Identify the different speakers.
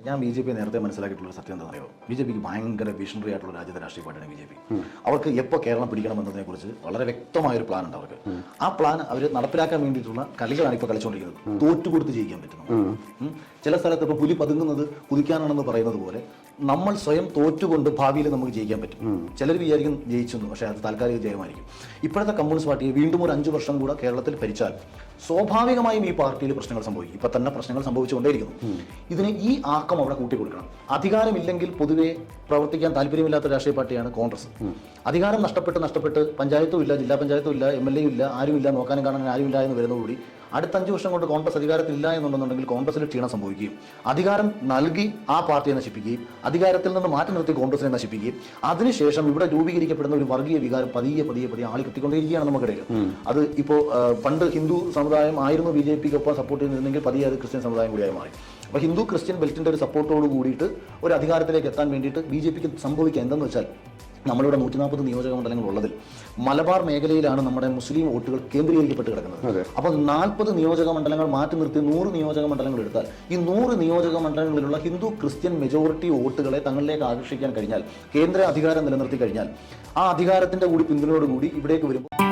Speaker 1: ഞാൻ B J P നേരത്തെ മനസ്സിലാക്കിയിട്ടുള്ള സത്യം എന്താ അറിയോ? ബി ജെ പിക്ക് ഭയങ്കര വിഷണറി ആയിട്ടുള്ള രാജ്യത്തെ രാഷ്ട്രീയ പാർട്ടിയാണ് ബി ജെ പി. അവർക്ക് എപ്പോൾ കേരളം പിടിക്കണമെന്നതിനെ കുറിച്ച് വളരെ വ്യക്തമായൊരു പ്ലാൻ ഉണ്ട് അവർക്ക്. ആ പ്ലാൻ അവർ നടപ്പിലാക്കാൻ വേണ്ടിയിട്ടുള്ള കളികളാണ് ഇപ്പോൾ കളിച്ചുകൊണ്ടിരിക്കുന്നത്. തോറ്റുകൊടുത്ത് ജയിക്കാൻ പറ്റുന്നു. ചില സ്ഥലത്ത് ഇപ്പോൾ പുലി പതുങ്ങുന്നത് കുതിക്കാനാണെന്ന് പറയുന്നത് പോലെ നമ്മൾ സ്വയം തോറ്റുകൊണ്ട് ഭാവിയിൽ നമുക്ക് ജയിക്കാൻ പറ്റും. ചിലർ വിചാരിക്കും ജയിച്ചെന്ന്, പക്ഷേ അത് താൽക്കാലിക ജയമായിരിക്കും. ഇപ്പോഴത്തെ കമ്മ്യൂണിസ്റ്റ് പാർട്ടിയെ വീണ്ടും ഒരു 5 വർഷം കൂടെ കേരളത്തിൽ ഭരിച്ചാൽ സ്വാഭാവികമായും ഈ പാർട്ടിയിൽ പ്രശ്നങ്ങൾ സംഭവിക്കും. ഇപ്പം തന്നെ പ്രശ്നങ്ങൾ സംഭവിച്ചുകൊണ്ടേയിരിക്കുന്നു. ഇതിന് ഈ ആക്കം അവിടെ കൂട്ടിക്കൊടുക്കണം. അധികാരമില്ലെങ്കിൽ പൊതുവെ പ്രവർത്തിക്കാൻ താല്പര്യമില്ലാത്ത രാഷ്ട്രീയ പാർട്ടിയാണ് കോൺഗ്രസ്. അധികാരം നഷ്ടപ്പെട്ട് പഞ്ചായത്തും ഇല്ല, ജില്ലാ പഞ്ചായത്തും ഇല്ല, MLA ഇല്ല, ആരുമില്ല, നോക്കാനും കാണാനും ആരുമില്ല എന്ന് വരുന്നതോടുകൂടി അടുത്ത 5 വർഷം കൊണ്ട് കോൺഗ്രസ് അധികാരത്തിലില്ല എന്നുണ്ടെന്നുണ്ടെങ്കിൽ കോൺഗ്രസിൽ ക്ഷീണം സംഭവിക്കുകയും അധികാരം നൽകി ആ പാർട്ടിയെ നശിപ്പിക്കുകയും അധികാരത്തിൽ നിന്ന് മാറ്റി നിർത്തി കോൺഗ്രസിനെ നശിപ്പിക്കുകയും അതിനുശേഷം ഇവിടെ രൂപീകരിക്കപ്പെടുന്ന ഒരു വർഗീയ വികാരം പതിയെ ആളി കത്തിക്കൊണ്ടിരിക്കുകയാണ് നമുക്കിടയിൽ. അത് ഇപ്പോൾ പണ്ട് ഹിന്ദു സമുദായം ആയിരുന്നു ബി ജെ പിക്കൊപ്പം സപ്പോർട്ട് ചെയ്തിരുന്നെങ്കിൽ പതിയെ അത് ക്രിസ്ത്യൻ സമുദായം കൂടിയായി മാറി. അപ്പോൾ ഹിന്ദു ക്രിസ്ത്യൻ ബെൽറ്റിൻ്റെ ഒരു സപ്പോർട്ടോട് കൂടിയിട്ട് ഒരു അധികാരത്തിലേക്ക് എത്താൻ വേണ്ടിയിട്ട് ബി ജെ പിക്ക് സംഭവിക്കുക എന്തെന്ന് വെച്ചാൽ, നമ്മളിവിടെ 140 നിയോജക മണ്ഡലങ്ങൾ ഉള്ളതിൽ മലബാർ മേഖലയിലാണ് നമ്മുടെ മുസ്ലിം വോട്ടുകൾ കേന്ദ്രീകരിക്കപ്പെട്ട് കിടക്കുന്നത്. അപ്പോൾ 40 നിയോജക മണ്ഡലങ്ങൾ മാറ്റി നിർത്തി 100 നിയോജക മണ്ഡലങ്ങൾ എടുത്താൽ ഈ 100 നിയോജക മണ്ഡലങ്ങളിലുള്ള ഹിന്ദു ക്രിസ്ത്യൻ മെജോറിറ്റി വോട്ടുകളെ തങ്ങളിലേക്ക് ആകർഷിക്കാൻ കഴിഞ്ഞാൽ, കേന്ദ്ര അധികാരം നിലനിർത്തി കഴിഞ്ഞാൽ, ആ അധികാരത്തിന്റെ കൂടി പിന്തുണയോടുകൂടി ഇവിടേക്ക് വരുമ്പോൾ